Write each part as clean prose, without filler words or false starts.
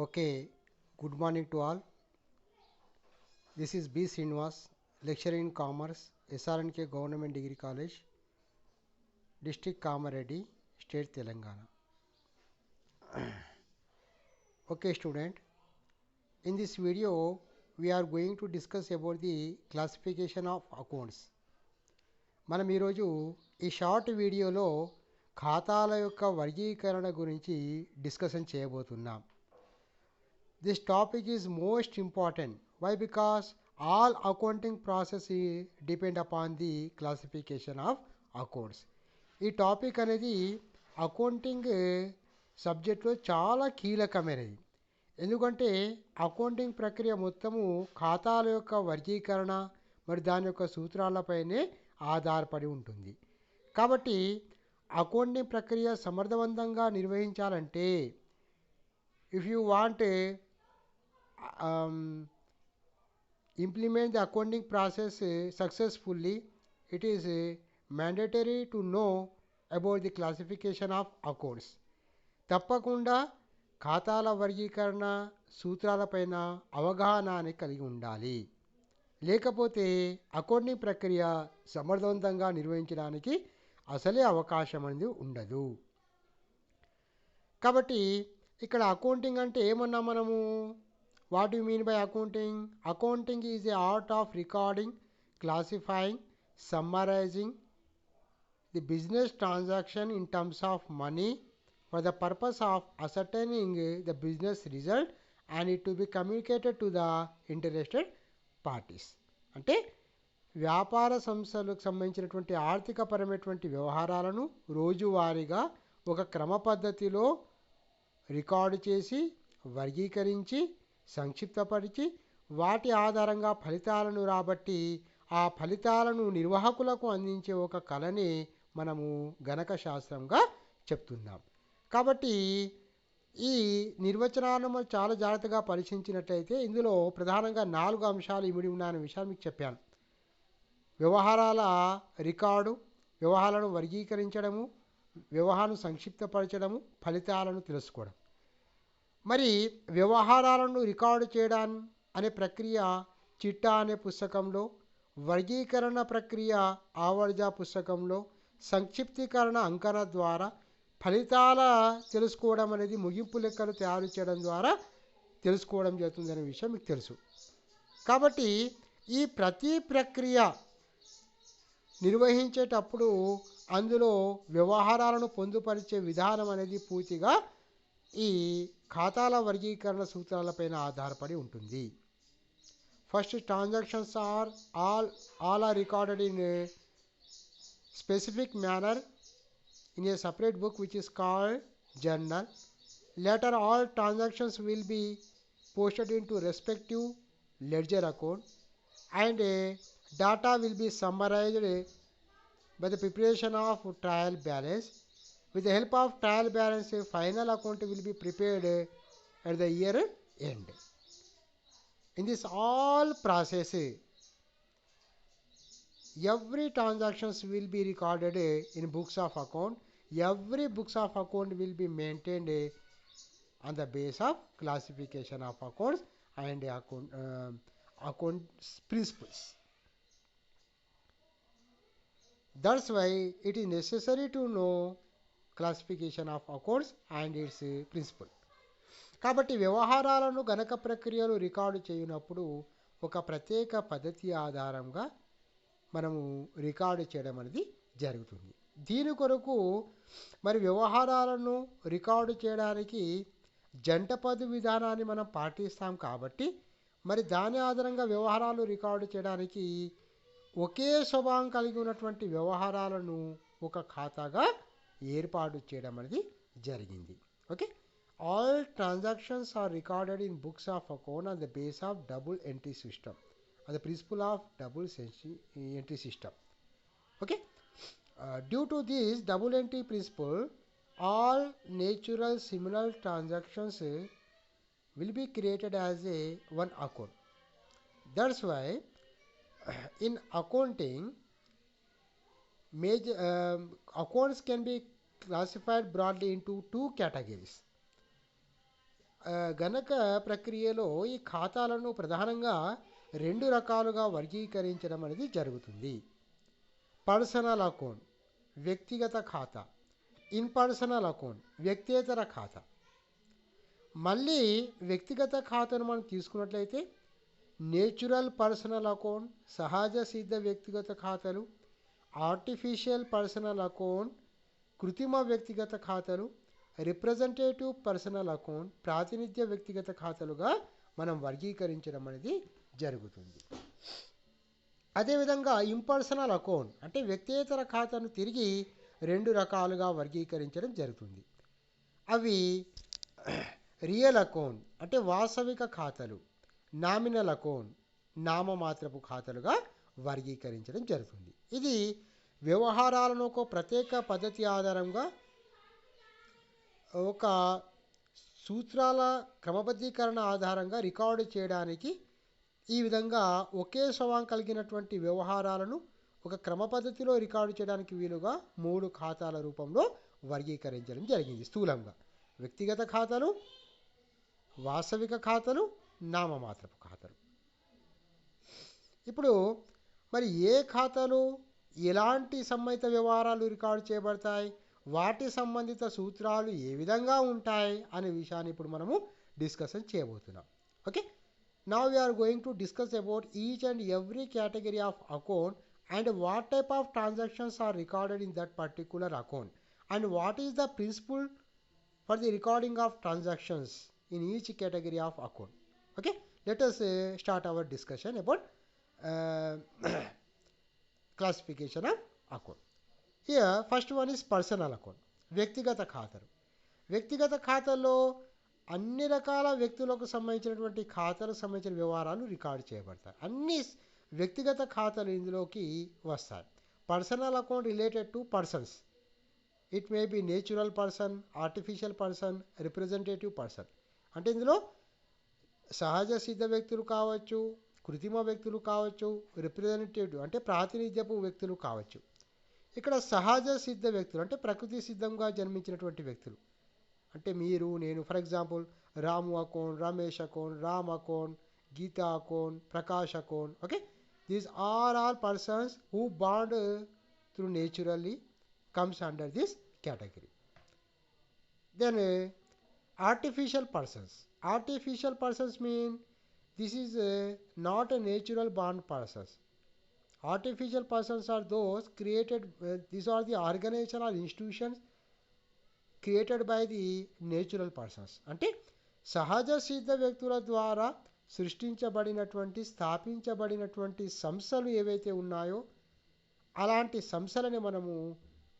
Okay, good morning to all. This is B. Srinivas, lecturer in Commerce, SRNK Government Degree College, District Kamareddy, State Telangana. Okay, student. In this video, we are going to discuss about the classification of accounts. మనం ఈరోజు ఈ short వీడియోలో ఖాతాల యొక్క వర్గీకరణ గురించి discussion చేయబోతున్నాం. This topic is most important. Why? Because all accounting processes depend upon the classification of accounts. ఈ టాపిక్ అనేది అకౌంటింగ్ సబ్జెక్ట్లో చాలా కీలకమైనది. ఎందుకంటే అకౌంటింగ్ ప్రక్రియ మొత్తము ఖాతాల యొక్క వర్గీకరణ మరి దాని యొక్క సూత్రాలపైనే ఆధారపడి ఉంటుంది. కాబట్టి అకౌంటింగ్ ప్రక్రియ సమర్థవంతంగా నిర్వహించాలంటే if you want to implement the accounting process successfully, it is mandatory to know about the classification of accounts. తప్పకుండా ఖాతాల వర్గీకరణ సూత్రాలపైన అవగాహన కలిగి ఉండాలి. లేకపోతే అకౌంటింగ్ ప్రక్రియ సమర్థవంతంగా నిర్వహించడానికి అసలే అవకాశం అనేది ఉండదు. కాబట్టి ఇక్కడ అకౌంటింగ్ అంటే ఏమన్నా మనము what you mean by accounting? Accounting is a art of recording, classifying, summarizing the business transaction in terms of money for the purpose of ascertaining the business result and it to be communicated to the interested parties. అంటే వ్యాపార సంస్థలకు సంబంధించినటువంటి ఆర్థికపరమైనటువంటి వ్యవహారాలను రోజువారీగా ఒక క్రమ పద్ధతిలో రికార్డు చేసి వర్గీకరించి సంక్షిప్తపరిచి వాటి ఆధారంగా ఫలితాలను రాబట్టి ఆ ఫలితాలను నిర్వాహకులకు అందించే ఒక కళని మనము గణక శాస్త్రంగా చెప్తున్నాం. కాబట్టి ఈ నిర్వచనాలను చాలా జాగ్రత్తగా పరిశీలించినట్లయితే ఇందులో ప్రధానంగా 4 అంశాలు ఇమిడి ఉన్నాయనే విషయాన్ని మీకు చెప్పాను. వ్యవహారాల రికార్డు, వ్యవహారాలను వర్గీకరించడము, వ్యవహారాలను సంక్షిప్తపరచడము, ఫలితాలను తెలుసుకోవడం. మరి వ్యవహారాలను రికార్డు చేయడం అనే ప్రక్రియ చిట్టా అనే పుస్తకంలో, వర్గీకరణ ప్రక్రియ ఆవర్జా పుస్తకంలో, సంక్షిప్తీకరణ అంకణ ద్వారా, ఫలితాల తెలుసుకోవడం అనేది ముగింపు లెక్కలు తయారు చేయడం ద్వారా తెలుసుకోవడం జరుగుతుందనే విషయం మీకు తెలుసు. కాబట్టి ఈ ప్రతి ప్రక్రియ నిర్వహించేటప్పుడు అందులో వ్యవహారాలను పొందుపరిచే విధానం అనేది పూర్తిగా ఈ ఖాతాల వర్గీకరణ సూత్రాలపైన ఆధారపడి ఉంటుంది. First, transactions are all are recorded in a specific manner in a separate book which is called journal. Later all transactions will be posted into respective ledger account and data will be summarized by the preparation of trial balance. With the help of trial balance, a final account will be prepared at the year end. In this all process, every transactions will be recorded in books of account. Every books of account will be maintained on the base of classification of accounts and accounts principles. That's why it is necessary to know classification of accounts and its principle. కాబట్టి వ్యవహారాలను గణక ప్రక్రియలు record చేయనప్పుడు ఒక ప్రత్యేక పద్ధతి ఆధారంగా మనము record చేయడం అనేది జరుగుతుంది. దీని కొరకు మరి వ్యవహారాలను రికార్డు చేయడానికి జంట పద్దు విధానాన్ని మనం పాటిస్తాం. కాబట్టి మరి దాని ఆధారంగా వ్యవహారాలు రికార్డు చేయడానికి ఒకే స్వభావం కలిగి ఉన్నటువంటి వ్యవహారాలను ఒక ఖాతాగా ఏర్పాటు చేయడం అనేది జరిగింది. Okay, all transactions are recorded in books of account on the base of double entry system, the principle of double entry system. Okay, due to this double entry principle, all natural similar transactions will be created as a one account. That's why in accounting major accounts can be classified broadly into 2 categories. గణక ప్రక్రియలో ఈ ఖాతాలను ప్రధానంగా రెండు రకాలుగా వర్గీకరించడం అనేది జరుగుతుంది. Personal account వ్యక్తిగత ఖాతా, ఇన్పర్సనల్ అకౌంట్ వ్యక్తేతర ఖాతా. మళ్ళీ వ్యక్తిగత ఖాతాను మనం తీసుకున్నట్లయితే నేచురల్ పర్సనల్ అకౌంట్ సహజ సిద్ధ వ్యక్తిగత ఖాతాలు, ఆర్టిఫిషియల్ పర్సనల్ అకౌంట్ కృత్రిమ వ్యక్తిగత ఖాతాలు, రిప్రజెంటేటివ్ పర్సనల్ అకౌంట్ ప్రాతినిధ్య వ్యక్తిగత ఖాతాలుగా మనం వర్గీకరించడం అనేది జరుగుతుంది. అదేవిధంగా ఇంపర్సనల్ అకౌంట్ అంటే వ్యక్తిగత ఖాతాను తిరిగి రెండు రకాలుగా వర్గీకరించడం జరుగుతుంది. అవి రియల్ అకౌంట్ అంటే వాస్తవిక ఖాతాలు, నామినల్ అకౌంట్ నామమాత్రపు ఖాతాలుగా వర్గీకరించడం జరుగుతుంది. ఇది వ్యవహారాలను ఒక ప్రత్యేక పద్ధతి ఆధారంగా ఒక సూత్రాల క్రమబద్ధీకరణ ఆధారంగా రికార్డు చేయడానికి ఈ విధంగా ఒకే స్వభావం కలిగినటువంటి వ్యవహారాలను ఒక క్రమ పద్ధతిలో రికార్డు చేయడానికి వీలుగా మూడు ఖాతాల రూపంలో వర్గీకరించడం జరిగింది. స్థూలంగా వ్యక్తిగత ఖాతాలు, వాస్తవిక ఖాతాలు, నామమాత్రపు ఖాతాలు. ఇప్పుడు మరి ఏ ఖాతాలు ఎలాంటి సంబంధిత వ్యవహారాలు రికార్డు చేయబడతాయి, వాటి సంబంధిత సూత్రాలు ఏ విధంగా ఉంటాయి అనే విషయాన్ని ఇప్పుడు మనము డిస్కషన్ చేయబోతున్నాం. Okay, now we are going to discuss about each and every category of account and what type of transactions are recorded in that particular account and what is the principle for the recording of transactions in each category of account. Okay, let us start our discussion about classification of account. Here first one is personal account వ్యక్తిగత ఖాతాలు. వ్యక్తిగత ఖాతాల్లో అన్ని రకాల వ్యక్తులకు సంబంధించినటువంటి ఖాతాలకు సంబంధించిన వ్యవహారాలు రికార్డు చేయబడతాయి. అన్ని వ్యక్తిగత ఖాతాలు ఇందులోకి వస్తాయి. Personal account related to persons, it may be natural person, artificial person, representative person. అంటే ఇందులో సహజ సిద్ధ వ్యక్తులు కావచ్చు, కృత్రిమ వ్యక్తులు కావచ్చు, రిప్రజెంటేటివ్ అంటే ప్రాతినిధ్యపు వ్యక్తులు కావచ్చు. ఇక్కడ సహజ సిద్ధ వ్యక్తులు అంటే ప్రకృతి సిద్ధంగా జన్మించినటువంటి వ్యక్తులు అంటే మీరు నేను. For example Ramu account, Ramesh account, Ram account, Geeta account, Prakash account. Okay, these are all persons who bound through naturally comes under this category. Then artificial persons. Artificial persons mean this is not a natural born persons. Artificial persons are those created, these are the organization or institutions created by the natural persons. అంటే సహజ సిద్ధ వ్యక్తుల ద్వారా సృష్టించబడినటువంటి స్థాపించబడినటువంటి సంస్థలు ఏవైతే ఉన్నాయో అలాంటి సంస్థలని మనము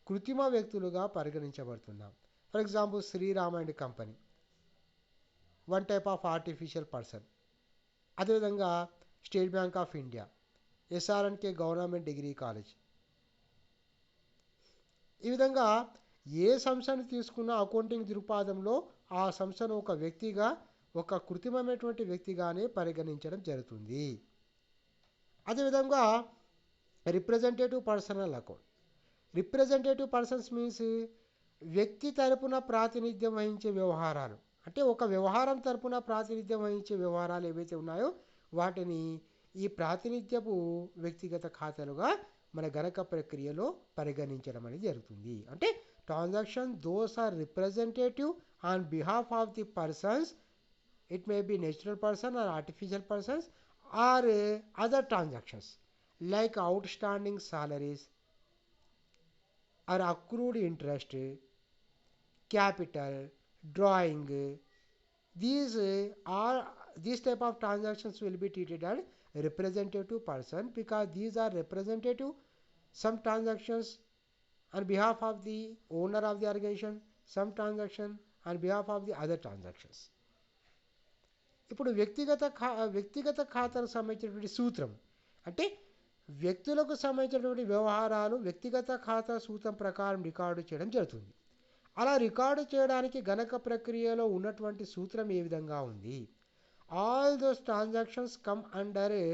కృత్రిమ వ్యక్తులుగా పరిగణించబడుతున్నాం. For example Shriram and company, one type of artificial person. అదేవిధంగా State Bank of India, SRNK government degree college. ఈ విధంగా ఏ సంస్థను తీసుకున్న అకౌంటింగ్ దృక్పాథంలో ఆ సంస్థను ఒక వ్యక్తిగా, ఒక కృత్రిమమైనటువంటి వ్యక్తిగానే పరిగణించడం జరుగుతుంది. అదేవిధంగా representative personal account. Representative persons means వ్యక్తి తరపున ప్రాతినిధ్యం వహించే వ్యవహారాలు. అంటే ఒక వ్యవహారం తరపున ప్రాతినిధ్యం వహించే వ్యవహారాలు ఏవైతే ఉన్నాయో వాటిని ఈ ప్రాతినిధ్యపు వ్యక్తిగత ఖాతాలుగా మన గణక ప్రక్రియలో పరిగణించడం అనేది జరుగుతుంది. అంటే transaction those are representative on behalf of the persons, it may be natural person or artificial persons or other transactions like outstanding salaries or accrued interest, capital, drawing. These type of transactions will be treated as representative person because these are representative. Some transactions on behalf of the owner of the organization, some transaction on behalf of the other transactions. ఇప్పుడు వ్యక్తిగత ఖాతాలకు సంబంధించినటువంటి సూత్రం అంటే వ్యక్తులకు సంబంధించినటువంటి వ్యవహారాలు వ్యక్తిగత ఖాతా సూత్రం ప్రకారం రికార్డు చేయడం జరుగుతుంది. అలా రికార్డు చేయడానికి గణక ప్రక్రియలో ఉన్నటువంటి సూత్రం ఏ విధంగా ఉంది? All those transactions come under a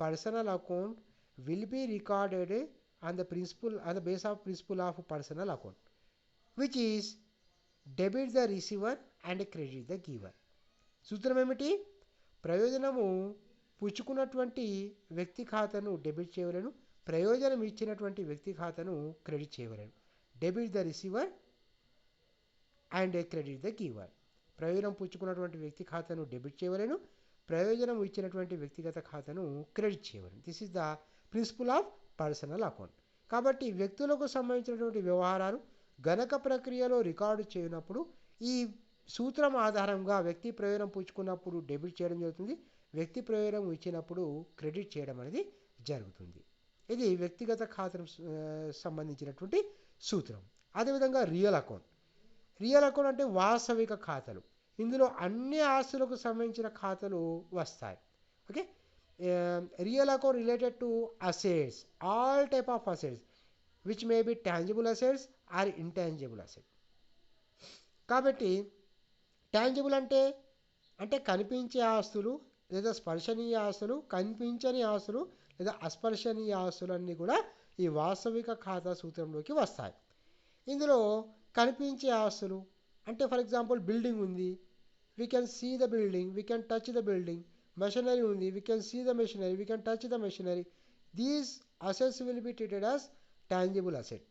personal account will be recorded on the base of principle of personal account which is debit the receiver and credit the giver. సూత్రం ఏమిటి? ప్రయోజనము పుచ్చుకున్నటువంటి వ్యక్తి ఖాతాను డెబిట్ చేయవలెను, ప్రయోజనం ఇచ్చినటువంటి వ్యక్తి ఖాతాను క్రెడిట్ చేయవలెను. Debit the receiver and credit the giver. ప్రయోజనం పుచ్చుకున్నటువంటి వ్యక్తి ఖాతాను డెబిట్ చేయవలెను, ప్రయోజనం ఇచ్చినటువంటి వ్యక్తిగత ఖాతాను క్రెడిట్ చేయవలెను. This is the principle of personal account. కాబట్టి వ్యక్తులకు సంబంధించినటువంటి వ్యవహారాలు గణక ప్రక్రియలో రికార్డు చేయనప్పుడు ఈ సూత్రం ఆధారంగా వ్యక్తి ప్రయోజనం పుచ్చుకున్నప్పుడు డెబిట్ చేయడం జరుగుతుంది, వ్యక్తి ప్రయోజనం ఇచ్చినప్పుడు క్రెడిట్ చేయడం అనేది జరుగుతుంది. ఇది వ్యక్తిగత ఖాతాకు సంబంధించినటువంటి సూత్రం. అదేవిధంగా రియల్ అకౌంట్. రియల్ అకౌంట్ అంటే వాస్తవిక ఖాతాలు. ఇందులో అన్ని ఆస్తులకు సంబంధించిన ఖాతాలు వస్తాయి. Okay, real account related to assets, all type of assets which may be tangible assets or intangible asset. కాబట్టి టాంజిబుల్ అంటే కనిపించే ఆస్తులు లేదా స్పర్శనీయ ఆస్తులు, కనిపించని ఆస్తులు లేదా అస్పర్శనీయ ఆస్తులు అన్నీ కూడా ఈ వాస్తవిక ఖాతా సూత్రంలోకి వస్తాయి. ఇందులో కనిపించే ఆస్తులు అంటే ఫర్ ఎగ్జాంపుల్ బిల్డింగ్ ఉంది, we can see the building, we can touch the building. Machinery ఉంది, we can see the machinery, we can touch the machinery. These assets will be treated as tangible asset.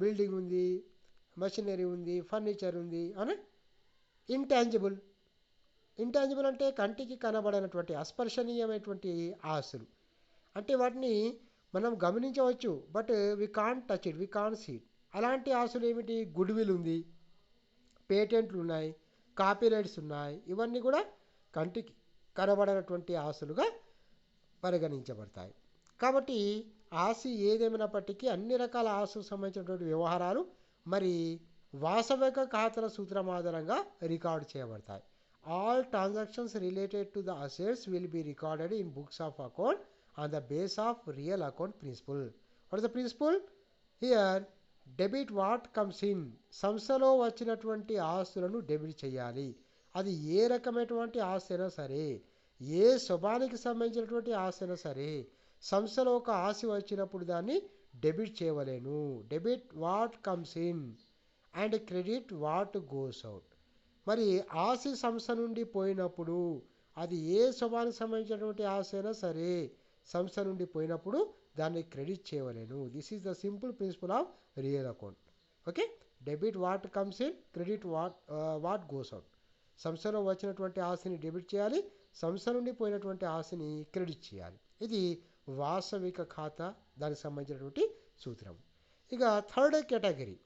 Building ఉంది, machinery ఉంది, furniture ఉంది అని intangible. Intangible అంటే కంటికి కనబడనటువంటి అస్పర్శనీయమైనటువంటి ఆస్తులు. అంటే వాటిని మనం గమనించవచ్చు, but we can't touch it, we can't see it. అలాంటి ఆస్తులు ఏమిటి? గుడ్ విల్ ఉంది, పేటెంట్లు ఉన్నాయి, కాపీరైట్స్ ఉన్నాయి. ఇవన్నీ కూడా కంటికి కనబడనటువంటి ఆస్తులుగా పరిగణించబడతాయి. కాబట్టి ఆస్తి ఏదేమైనప్పటికీ అన్ని రకాల ఆస్తులకు సంబంధించినటువంటి వ్యవహారాలు మరి వాస్తవిక ఖాతాల సూత్రం ఆధారంగా రికార్డు చేయబడతాయి. All transactions related to the assets will be recorded in books of account on the base of real account principle. What is the principle here? Debit what comes in. సంస్థలో వచ్చినటువంటి ఆస్తులను డెబిట్ చేయాలి. అది ఏ రకమైనటువంటి ఆస్తి అయినా సరే, ఏ స్వభావానికి సంబంధించినటువంటి ఆస్తి అయినా సరే, సంస్థలో ఒక ఆస్తి వచ్చినప్పుడు దాన్ని డెబిట్ చేయవలేను. Debit what comes in and credit what goes out. మరి ఆస్తి సంస్థ నుండి పోయినప్పుడు, అది ఏ స్వభావానికి సంబంధించినటువంటి ఆస్తి అయినా సరే, సంస్థ నుండి పోయినప్పుడు దాన్ని క్రెడిట్ చేయవలేను. This is the simple principle of real account. Okay, debit what comes in, credit what goes out. సంస్థలో వచ్చినటువంటి ఆస్తిని డెబిట్ చేయాలి, సంస్థ నుండి పోయినటువంటి ఆస్తిని క్రెడిట్ చేయాలి. ఇది వాస్తవిక ఖాతా, దానికి సంబంధించినటువంటి సూత్రం. ఇక థర్డ్ కేటగిరీ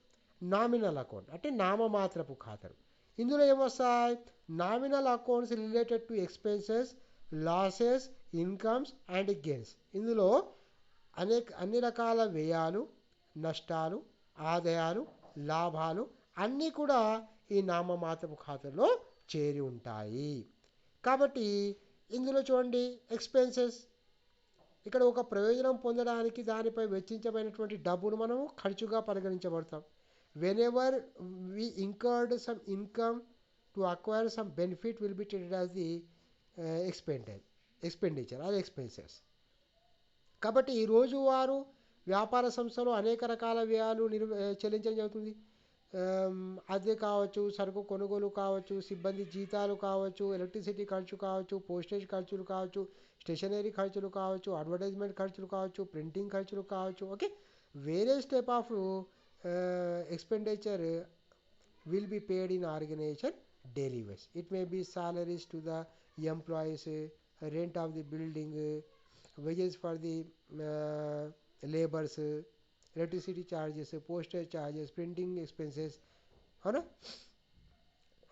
నామినల్ అకౌంట్ అంటే నామమాత్రపు ఖాతాలు. ఇందులో ఏమొస్తాయి? Nominal accounts related to expenses, losses, incomes and gains. ఇందులో అన్ని రకాల వ్యయాలు, నష్టాలు, ఆదాయాలు, లాభాలు అన్నీ కూడా ఈ నామమాత్రపు ఖాతాలో చేరి ఉంటాయి. కాబట్టి ఇందులో చూడండి, ఎక్స్పెన్సెస్, ఇక్కడ ఒక ప్రయోజనం పొందడానికి దానిపై వెచ్చించబడినటువంటి డబ్బును మనం ఖర్చుగా పరిగణించబడతాం. whenever we incurred some income to acquire some benefit will be treated as the expenditure or expenses. కాబట్టి ఈ రోజువారు వ్యాపార సంస్థలో అనేక రకాల వ్యయాలు చెల్లించడం జరుగుతుంది. అదే కావచ్చు, సరుకు కొనుగోలు కావచ్చు, సిబ్బంది జీతాలు కావచ్చు, ఎలక్ట్రిసిటీ ఖర్చు కావచ్చు, పోస్టేజ్ ఖర్చులు కావచ్చు, స్టేషనరీ ఖర్చులు కావచ్చు, అడ్వర్టైజ్మెంట్ ఖర్చులు కావచ్చు, ప్రింటింగ్ ఖర్చులు కావచ్చు. Okay, various type of expenditure will be paid in organization daily wage. It may be salaries to the employees, rent of the building, wages for the laborers, electricity charges, postage charges, printing expenses.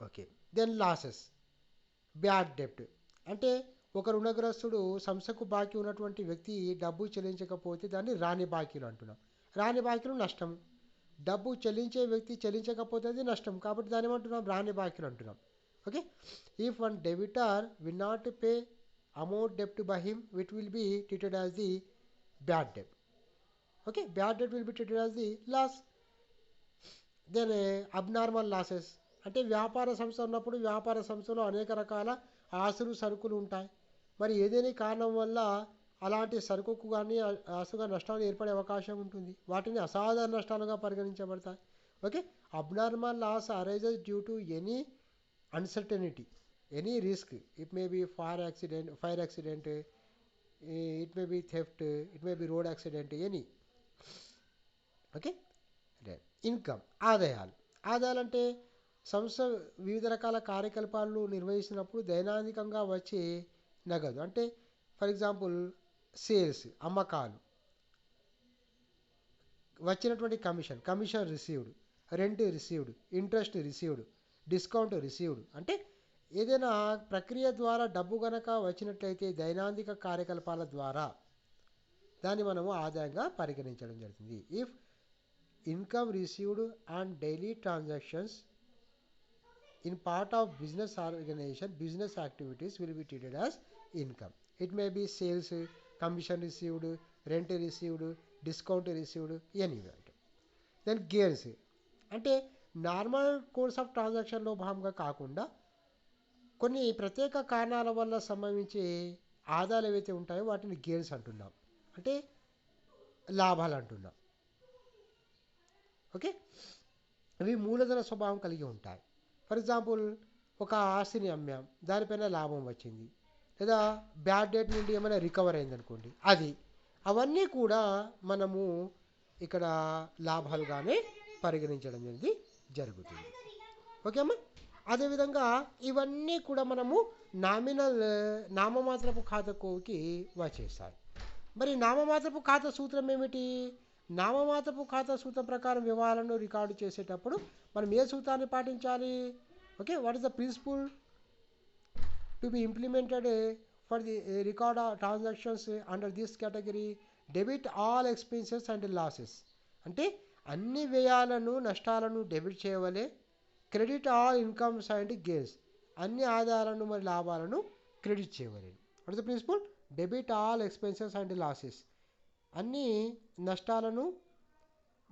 Okay, then losses, bad debt. అంటే ఒక రుణగ్రస్తుడు సంస్థకు బాకీ ఉన్నటువంటి వ్యక్తి డబ్బు చెల్లించకపోతే దాన్ని రాని బాకీలు అంటున్నాం. రాని బాకీలు నష్టం. డబ్బు చెల్లించే వ్యక్తి చెల్లించకపోతే అది నష్టం. కాబట్టి దాని ఏమంటున్నాం? రాని బాకీలు అంటున్నాం. Okay, if one debtor will not pay amount డెబ్ట్ by him, it will be treated as the bad debt. Okay, bad debt will be treated as the loss. Then abnormal losses అంటే వ్యాపార సంస్థ ఉన్నప్పుడు వ్యాపార సంస్థలో అనేక రకాల ఆస్తులు, సరుకులు ఉంటాయి. మరి ఏదైనా కారణం వల్ల అలాంటి సరుకుకు కానీ ఆస్తుగా నష్టాలు ఏర్పడే అవకాశం ఉంటుంది. వాటిని అసాధారణ నష్టాలుగా పరిగణించబడతాయి. Okay, abnormal loss arises due to any uncertainty. any risk. It may be fire accident, it may be theft, it may be road accident, any. Okay, right. Income, ఆదాయాలు. ఆదాయాలంటే సంస్థ వివిధ రకాల కార్యకలాపాలు నిర్వహిస్తున్నప్పుడు దైనందికంగా వచ్చే నగదు. అంటే ఫర్ ఎగ్జాంపుల్ సేల్స్, అమ్మకాలు, వచ్చినటువంటి commission received, rent received, interest received, discount received. అంటే ఏదైనా ప్రక్రియ ద్వారా డబ్బు గనక వచ్చినట్లయితే దైనందిక కార్యకలాపాల ద్వారా దాన్ని మనము ఆదాయంగా పరిగణించడం జరుగుతుంది. If income received on daily transactions in part of business organization, business activities will be treated as income. It may be sales, commission received, rent received, discount received, anyway. Then gains అంటే normal course of ట్రాన్సాక్షన్లో భాగంగా కాకుండా కొన్ని ప్రత్యేక కారణాల వల్ల సంభవించే ఆదాయాలు ఏవైతే ఉంటాయో వాటిని గెయిన్స్ అంటున్నాం, అంటే లాభాలు అంటున్నాం. ఓకే, అవి మూలధన స్వభావం కలిగి ఉంటాయి. ఫర్ ఎగ్జాంపుల్ ఒక ఆస్తిని అమ్మాం, దానిపైన లాభం వచ్చింది, లేదా బ్యాడ్ డేట్ నుండి ఏమైనా రికవర్ అయిందనుకోండి, అవన్నీ కూడా మనము ఇక్కడ లాభాలుగానే పరిగణించడం అనేది జరుగుతుంది. ఓకే అమ్మా. అదేవిధంగా ఇవన్నీ కూడా మనము నామమాత్రపు ఖాతాకి వచ్చేస్తాయి. మరి నామమాత్రపు ఖాతా సూత్రం ఏమిటి? నామమాత్రపు ఖాతా సూత్రం ప్రకారం వ్యవహారాలను రికార్డు చేసేటప్పుడు మనం ఏ సూత్రాన్ని పాటించాలి? Okay, what is the principle to be implemented for the record transactions under this category? Debit all expenses and losses. అంటే అన్ని వ్యయాలను నష్టాలను డెబిట్ చేయవలే. Credit all incomes and gains. అన్ని ఆదాయాలను మరి లాభాలను క్రెడిట్ చేయవలేను. What is the principle? Debit all expenses and losses. అన్ని నష్టాలను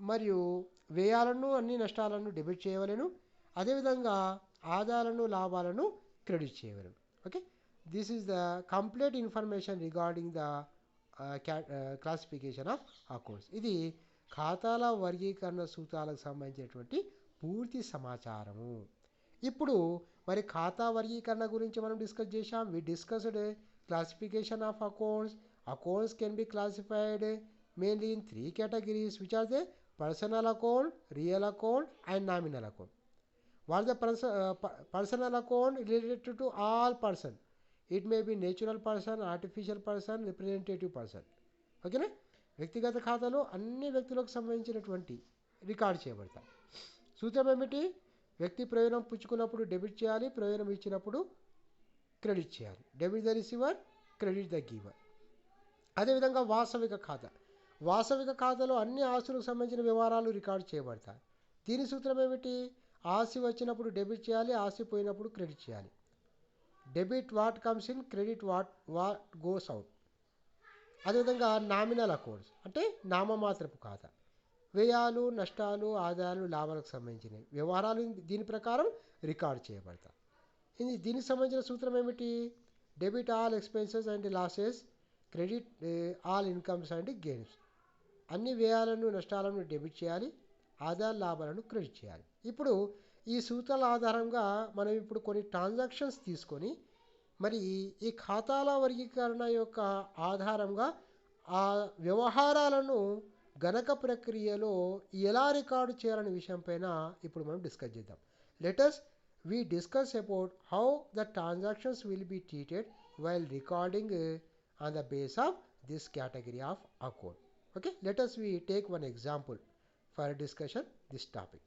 మరియు వ్యయాలను అన్ని నష్టాలను డెబిట్ చేయవలెను. అదేవిధంగా ఆదాయాలను లాభాలను క్రెడిట్ చేయవలెను. Okay, this is the complete information regarding the classification of accounts. ఇది ఖాతాల వర్గీకరణ సూత్రాలకు సంబంధించినటువంటి పూర్తి సమాచారము. ఇప్పుడు మరి ఖాతా వర్గీకరణ గురించి మనం డిస్కస్ చేశాం. We discussed classification of accounts. Accounts can be classified mainly in 3 categories, which are the personal account, real account, and nominal account. What is the personal account? Related to all person. It may be natural person, artificial person, representative person. ఓకేనా? వ్యక్తిగత ఖాతాలో అన్ని వ్యక్తులకు సంబంధించినటువంటి record చేయబడతాయి. సూత్రం ఏమిటి? వ్యక్తి ప్రయోజనం పుచ్చుకున్నప్పుడు డెబిట్ చేయాలి, ప్రయోజనం ఇచ్చినప్పుడు క్రెడిట్ చేయాలి. Debit the receiver, credit the giver. అదేవిధంగా వాస్తవిక ఖాతాలో అన్ని ఆస్తులకు సంబంధించిన వ్యవహారాలు రికార్డు చేయబడతాయి. దీని సూత్రం ఏమిటి? ఆస్తి వచ్చినప్పుడు డెబిట్ చేయాలి, ఆస్తి పోయినప్పుడు క్రెడిట్ చేయాలి. Debit what comes in, credit what goes out. అదేవిధంగా నామినల్ అకౌంట్స్ అంటే నామమాత్రపు ఖాతా. వ్యయాలు, నష్టాలు, ఆదాయాలు, లాభాలకు సంబంధించినవి వ్యవహారాలు దీని ప్రకారం రికార్డు చేయబడతాయి. దీనికి సంబంధించిన సూత్రం ఏమిటి? Debit all expenses and losses, credit all incomes and gains. అన్ని వ్యయాలను నష్టాలను డెబిట్ చేయాలి, ఆదాయ లాభాలను క్రెడిట్ చేయాలి. ఇప్పుడు ఈ సూత్రాల ఆధారంగా మనం ఇప్పుడు కొన్ని ట్రాన్సాక్షన్స్ తీసుకొని మరి ఈ ఖాతాల వర్గీకరణ యొక్క ఆధారంగా ఆ వ్యవహారాలను గణక ప్రక్రియలో ఎలా రికార్డు చేయాలనే విషయం పైన ఇప్పుడు మనం డిస్కస్ చేద్దాం. Let we discuss about how the transactions will be treated while recording on the base of this category of account. Okay, we take one example for a discussion this topic.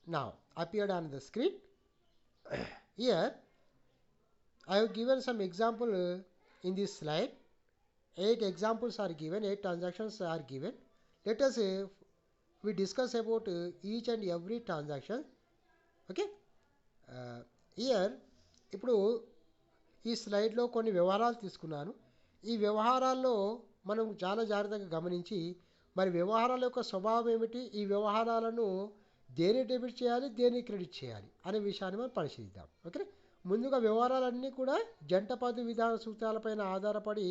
Now appeared on the screen. Here I have given some example in this slide. 8 examples are given, 8 transactions are given. Let us we discuss about each and every transaction. Okay, year ఇప్పుడు ఈ స్లైడ్లో కొన్ని వ్యవహారాలు తీసుకున్నాను. ఈ వ్యవహారాల్లో మనం చాలా జాగ్రత్తగా గమనించి మరి వ్యవహారాల యొక్క స్వభావం ఏమిటి, ఈ వ్యవహారాలను దేని డెబిట్ చేయాలి, దేని క్రెడిట్ చేయాలి అనే విషయాన్ని మనం పరిశీలిద్దాం. ఓకే, ముందుగా వ్యవహారాలన్నీ కూడా జంట పద్దు విధాన సూత్రాలపైన ఆధారపడి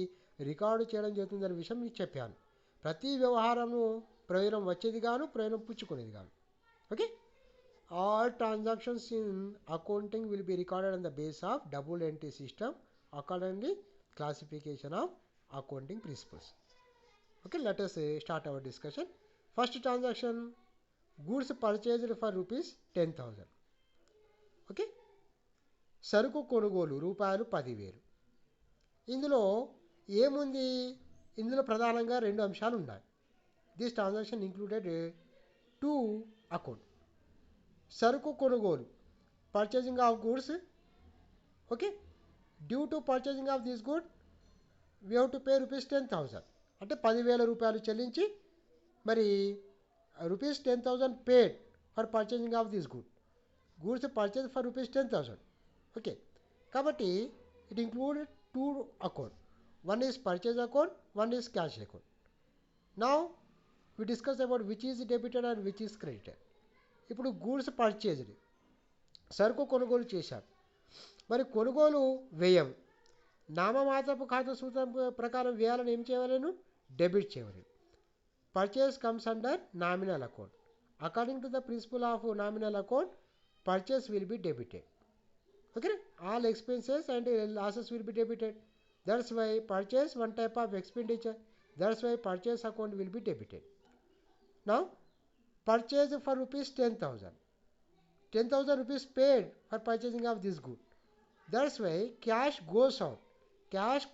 రికార్డు చేయడం జరుగుతుందనే విషయం మీకు చెప్పాను. ప్రతి వ్యవహారము ప్రయోజనం వచ్చేది గాను, ప్రయోజనం పుచ్చుకునేది గాను. Okay, All transactions in accounting will be recorded on the base of double entry system accordingly classification of accounting principles. Okay, let us start our discussion. First transaction, goods purchased for rupees 10,000. Okay, సరుకు కొనుగోలు రూపాయలు 10,000. ఇందులో ఏముంది? ఇందులో ప్రధానంగా రెండు అంశాలు ఉన్నాయి. This transaction included two account. సరుకు కొనుగోలు, purchasing of goods. Okay, due to purchasing of this good we have to pay rupees 10,000. అంటే 10,000 రూపాయలు చెల్లించి మరి rupees 10,000 paid for purchasing of this good. Goods purchase for rupees 10,000. Okay, కాబట్టి it included two account. One is purchase account, one is cash account. Now we discuss about which is debited and which is credited. ఇప్పుడు goods purchased, సరుకు కొనుగోలు చేశారు. మరి కొనుగోలు వ్యయం, నామమాత్రపు ఖాతా సూత్రం ప్రకారం వ్యయాలను ఏం చేయవలేను? డెబిట్ చేయవలేను. Purchase comes under nominal account. According to the principle of nominal account, purchase will be debited. Okay, all expenses and losses will be debited. That's why purchase one type of expenditure. That's why purchase account will be debited. Now purchase for rupees 10,000. 10,000 rupees paid for purchasing of this good. That's why cash goes out. Cash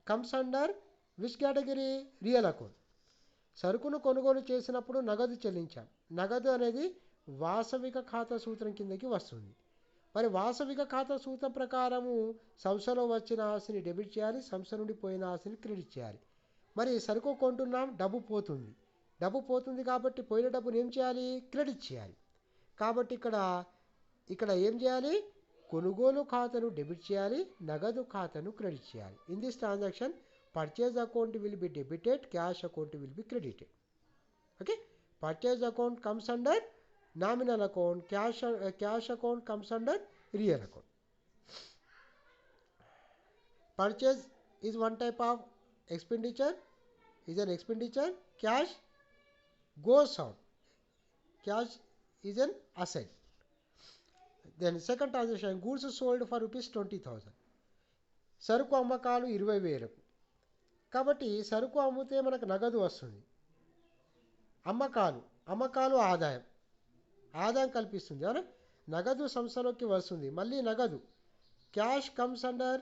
comes under which category? Real account. సరుకును కొనుగోలు చేసినప్పుడు నగదు చెల్లించాం. నగదు అనేది వాస్తవిక ఖాతా సూత్రం కిందకి వస్తుంది. మరి వాస్తవిక ఖాతా సూత్రం ప్రకారము సంస్థలో వచ్చిన ఆస్తిని డెబిట్ చేయాలి, సంస్థ నుండి పోయిన ఆస్తిని క్రెడిట్ చేయాలి. మరి సరుకు కొంటున్నాం, డబ్బు పోతుంది. డబ్బు పోతుంది కాబట్టి పోయిన డబ్బును ఏం చేయాలి? క్రెడిట్ చేయాలి. కాబట్టి ఇక్కడ ఏం చేయాలి? కొనుగోలు ఖాతాను డెబిట్ చేయాలి, నగదు ఖాతాను క్రెడిట్ చేయాలి. In this transaction purchase account will be debited, cash account will be credited. Okay, purchase account comes under nominal account, cash account comes under real account. Purchase is one type of expenditure, is an expenditure. Cash goes out. Cash is an asset. Then second transaction, goods sold for rupees 20,000. సరుకు అమ్మకాలు 20,000. కాబట్టి సరుకు అమ్మితే మనకు నగదు వస్తుంది. అమ్మకాలు ఆదాయం కల్పిస్తుంది. అవునా? నగదు సంస్థలోకి వస్తుంది. మళ్ళీ నగదు, cash comes under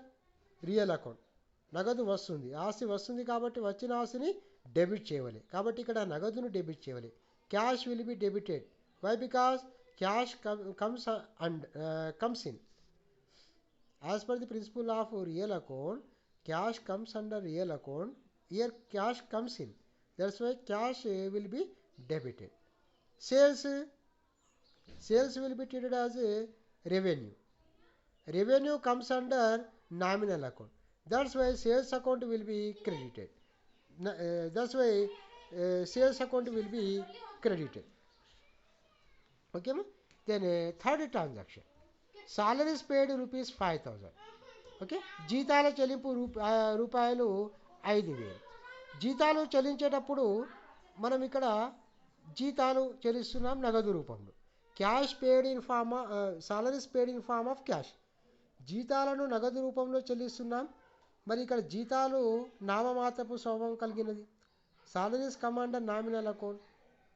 real account. నగదు వస్తుంది, ఆస్తి వస్తుంది కాబట్టి వచ్చిన ఆస్తిని డెబిట్ చేయవాలి. కాబట్టి ఇక్కడ నగదును డెబిట్ చేయాలి. Cash will be debited. Why? Because cash comes in. As per the principle of real account, cash comes under real account. Here cash comes in. That's why cash will be debited. Sales will be treated as revenue. Revenue comes under nominal account. That's why sales account will be credited. That's why sales account will be credited. Okay, ma? Then third transaction, salaries paid rupees 5,000. Okay, జీతాల చెల్లింపు రూపాయలు 5,000. జీతాలు చెల్లించేటప్పుడు మనం ఇక్కడ జీతాలు చెల్లిస్తున్నాం నగదు రూపంలో. Cash paid in form salaries paid in form of cash. జీతాలను నగదు రూపంలో చెల్లిస్తున్నాం. మరి ఇక్కడ జీతాలు నామమాత్రపు స్వభావం కలిగినది. Salaries commander nominal account.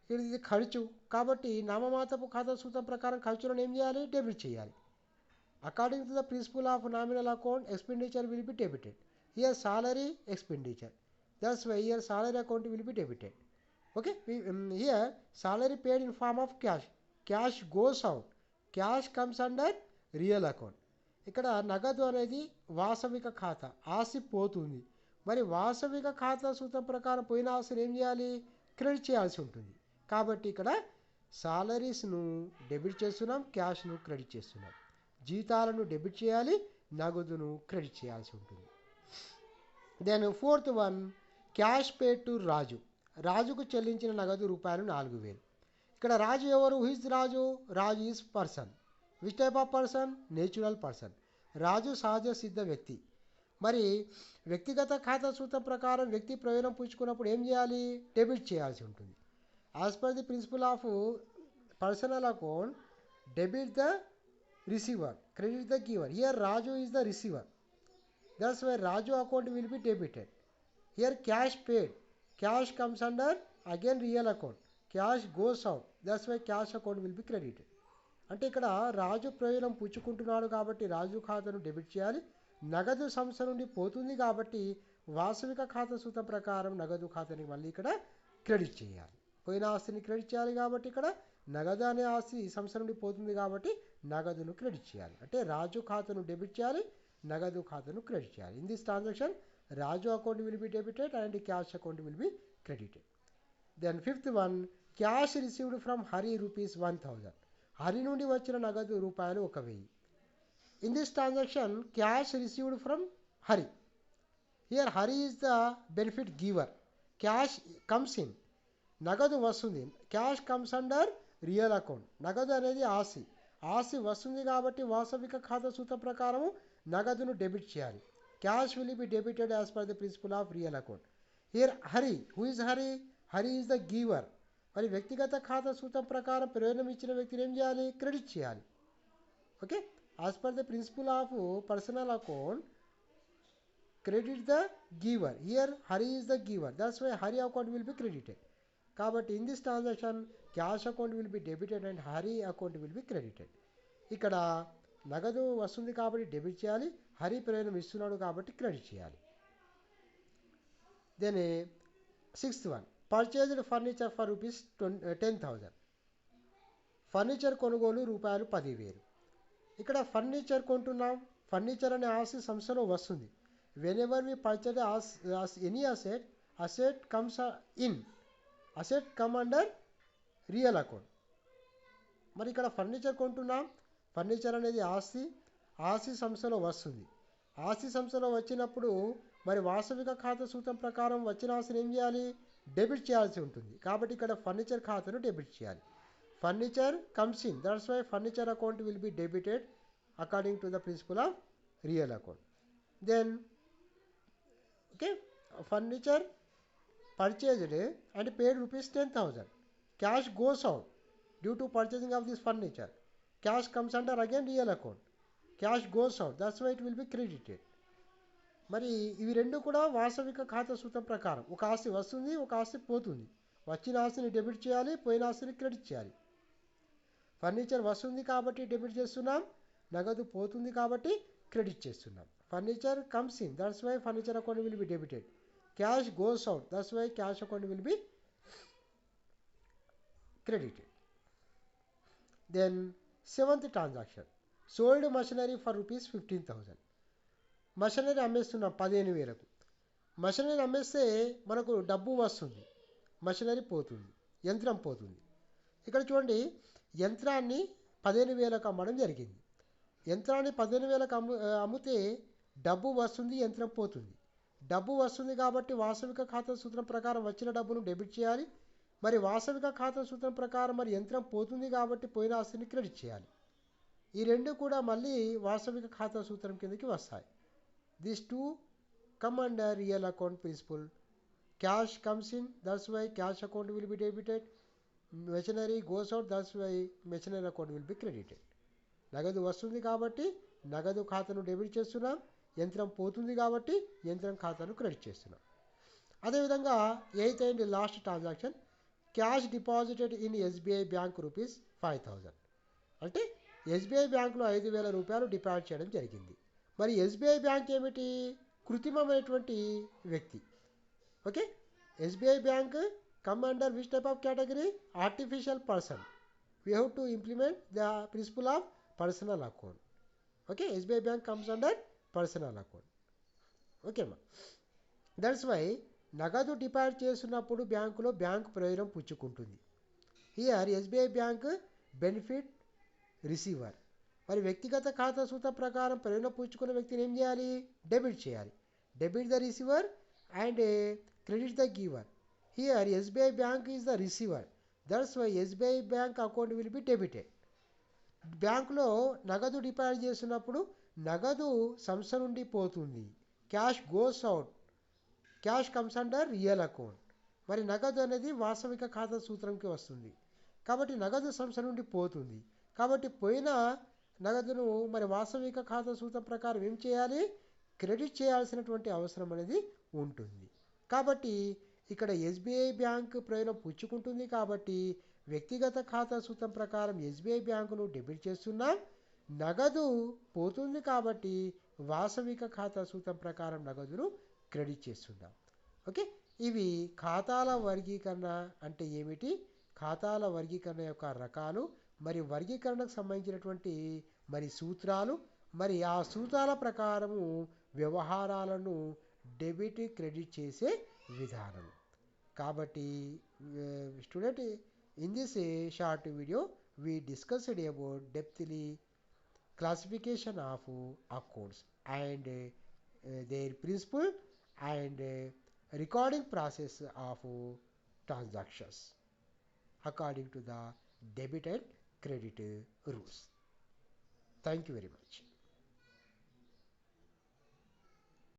ఇది ఖర్చు కాబట్టి నామమాత్రపు ఖాతా సూత్రం ప్రకారం ఖర్చులను ఏం చేయాలి? డెబిట్ చేయాలి. According to the principle of nominal account, expenditure will be debited. Here salary expenditure. That's why here salary account will be debited. Okay, here salary paid in form of cash. Cash goes out. Cash comes under real account. ఇక్కడ నగదు అనేది వాస్తవిక ఖాతా, ఆస్తి పోతుంది. మరి వాస్తవిక ఖాతా సూత్రం ప్రకారం పోయిన ఆస్తిని ఏం చేయాలి? క్రెడిట్ చేయాల్సి ఉంటుంది. కాబట్టి ఇక్కడ సాలరీస్ను డెబిట్ చేస్తున్నాం, క్యాష్ను క్రెడిట్ చేస్తున్నాం. జీతాలను డెబిట్ చేయాలి, నగదును క్రెడిట్ చేయాల్సి ఉంటుంది. Then fourth one, cash paid to Raju. రాజుకు చెల్లించిన నగదు రూపాయలు 4,000. ఇక్కడ రాజు ఎవరు? Who is Raju? Raju is person. Which type of person? Natural person. Raju సహజ సిద్ధ వ్యక్తి. మరి వ్యక్తిగత ఖాతా సూత్రం ప్రకారం వ్యక్తి ప్రయోజనం పుచ్చుకున్నప్పుడు ఏం చేయాలి? డెబిట్ చేయాల్సి ఉంటుంది. As per the principle of personal account, debit the receiver, credit the giver. Here Raju is the receiver. That's why Raju account will be debited. Here cash paid. Cash comes under again real account. Cash goes out. That's why cash account will be credited. అంటే ఇక్కడ రాజు ప్రయోజనం పుచ్చుకుంటున్నాడు కాబట్టి రాజు ఖాతాను debit చేయాలి. నగదు సంస్థ నుండి పోతుంది కాబట్టి వాస్తవిక ఖాతా సూత్రం ప్రకారం నగదు ఖాతాని మళ్ళీ ఇక్కడ క్రెడిట్ చేయాలి. పోయిన ఆస్తిని క్రెడిట్ చేయాలి కాబట్టి ఇక్కడ నగదు అనే ఆస్తి సంస్థ నుండి పోతుంది కాబట్టి నగదును క్రెడిట్ చేయాలి. అంటే రాజు ఖాతాను డెబిట్ చేయాలి, నగదు ఖాతాను క్రెడిట్ చేయాలి. In this transaction Raju account will be debited and cash account will be credited. Then fifth one, cash received from Hari rupees 1000. Hari నుండి వచ్చిన నగదు రూపాయలు 1000. In this transaction cash received from Hari. Here Hari is the benefit giver. Cash comes in, నగదు వస్తుంది. Cash comes under real account. నగదు అనేది ఆస్తి వస్తుంది కాబట్టి వాస్తవిక ఖాతా సూత్రం ప్రకారం నగదును డెబిట్ చేయాలి. Cash will be debited as per the principle of real account. Here Hari, who is Hari? Hari is the giver. మరి వ్యక్తిగత ఖాతా సూత్రం ప్రకారం ప్రయోజనం ఇచ్చిన వ్యక్తిని ఏం చేయాలి? క్రెడిట్ చేయాలి. Okay, as per the principle of personal account credit the giver. Here Hari is the giver. That's why Hari account will be credited. కాబట్టి in this transaction cash account will be debited and Hari account will be credited. ఇక్కడ నగదు వస్తుంది కాబట్టి debit చేయాలి, హరి ప్రయోజనం ఇస్తున్నాడు కాబట్టి credit చేయాలి. Then sixth one, purchased furniture for rupees 10,000. Furniture కొనుగోలు రూపాయలు 10,000. ఇక్కడ ఫర్నిచర్ కొంటున్నాం. ఫర్నిచర్ అనే ఆస్తి సంస్థలో వస్తుంది. Whenever we purchase any asset comes in, asset come under real account. మరి ఇక్కడ ఫర్నిచర్ కొంటున్నాం. ఫర్నిచర్ అనేది ఆస్తి సంస్థలో వస్తుంది. ఆస్తి సంస్థలో వచ్చినప్పుడు మరి వాస్తవిక ఖాతా సూత్రం ప్రకారం వచ్చిన ఆస్తిని ఏం చేయాలి? డెబిట్ చేయాల్సి ఉంటుంది. కాబట్టి ఇక్కడ ఫర్నిచర్ ఖాతాను డెబిట్ చేయాలి. Furniture comes in, that's why furniture account will be debited according to the principle of real account. Then okay, furniture purchased and paid rupees 10,000. Cash goes out due to purchasing of this furniture. Cash comes under again real account. Cash goes out, that's why it will be credited. మరి ఇవి రెండు కూడా వాస్తవిక ఖాతా సూత్రం ప్రకారం ఒక ఆస్తి వస్తుంది, ఒక ఆస్తి పోతుంది. వచ్చిన ఆస్తిని డెబిట్ చేయాలి, పోయిన ఆస్తిని క్రెడిట్ చేయాలి. ఫర్నిచర్ వస్తుంది కాబట్టి డెబిట్ చేస్తున్నాం, నగదు పోతుంది కాబట్టి క్రెడిట్ చేస్తున్నాం. Furniture comes in, that's why furniture account will be debited. Cash goes out, that's why cash account will be credited. Then seventh transaction, sold machinery for rupees 15,000. మషనరీ అమ్మేస్తున్నాం 15,000కు. మషనరీ అమ్మేస్తే మనకు డబ్బు వస్తుంది, మషనరీ పోతుంది, యంత్రం పోతుంది. ఇక్కడ చూడండి, యంత్రాన్ని 15,000కు అమ్మడం జరిగింది. యంత్రాన్ని 15,000కు అమ్మితే డబ్బు వస్తుంది, యంత్రం పోతుంది. డబ్బు వస్తుంది కాబట్టి వాస్తవిక ఖాతా సూత్రం ప్రకారం వచ్చిన డబ్బును డెబిట్ చేయాలి. మరి వాస్తవిక ఖాతా సూత్రం ప్రకారం మరి యంత్రం పోతుంది కాబట్టి పోయిన ఆస్తిని క్రెడిట్ చేయాలి. ఈ రెండు కూడా మళ్ళీ వాస్తవిక ఖాతా సూత్రం కిందకి వస్తాయి. This two come under real account principle. Cash comes in, that's why cash account will be debited. Machinery goes out, that's why machinery account will be credited. నగదు వస్తుంది కాబట్టి నగదు ఖాతాను డెబిట్ చేస్తున్నాం, యంత్రం పోతుంది కాబట్టి యంత్రం ఖాతాను క్రెడిట్ చేస్తున్నాం. అదేవిధంగా eighth and last transaction, cash deposited in SBI bank rupees 5,000. అంటే ఎస్బీఐ బ్యాంకులో 5,000 రూపాయలు డిపాజిట్ చేయడం జరిగింది. మరి ఎస్బీఐ బ్యాంక్ ఏమిటి? కృత్రిమమైనటువంటి వ్యక్తి. Okay, SBI bank come under which type of category? Artificial person. We have to implement the principle of personal account. Okay, SBI bank comes under personal account. ఓకేమ్మా, that's why నగదు deposit చేస్తున్నప్పుడు బ్యాంకులో bank ప్రయోజనం పుచ్చుకుంటుంది. Here SBI bank benefit receiver. మరి వ్యక్తిగత ఖాతా సూత్రం ప్రకారం ప్రయోజనం పుచ్చుకున్న వ్యక్తిని ఏం చేయాలి? డెబిట్ చేయాలి. Debit the receiver and credit the giver. Here SBI bank is the receiver, that's why SBI bank account will be debited. బ్యాంకులో నగదు డిపాజిట్ చేస్తున్నప్పుడు నగదు సంస్థ నుండి పోతుంది. Cash goes out, cash comes under real account. మరి నగదు అనేది వాస్తవిక ఖాతా సూత్రంకి వస్తుంది కాబట్టి నగదు సంస్థ నుండి పోతుంది. కాబట్టి పోయిన నగదును మరి వాస్తవిక ఖాతా సూత్రం ప్రకారం ఏం చేయాలి, క్రెడిట్ చేయాల్సినటువంటి అవసరం అనేది ఉంటుంది. కాబట్టి ఇక్కడ ఎస్బీఐ బ్యాంక్ ప్రయోజనం పుచ్చుకుంటుంది. కాబట్టి వ్యక్తిగత ఖాతా సూత్రం ప్రకారం ఎస్బీఐ బ్యాంకును డెబిట్ చేస్తున్నాం, నగదు పోతుంది కాబట్టి వాస్తవిక ఖాతా సూత్రం ప్రకారం నగదును క్రెడిట్ చేస్తున్నాం. ఓకే, ఇవి ఖాతాల వర్గీకరణ అంటే ఏమిటి, ఖాతాల వర్గీకరణ యొక్క రకాలు, మరి వర్గీకరణకు సంబంధించినటువంటి మరి సూత్రాలు, మరి ఆ సూత్రాల ప్రకారము వ్యవహారాలను డెబిట్ క్రెడిట్ చేసే విధానం. కాబట్టి student, in this short video we discussed about depthly classification of accounts and their principle and recording process of transactions according to the debit and credit rules. Thank you very much.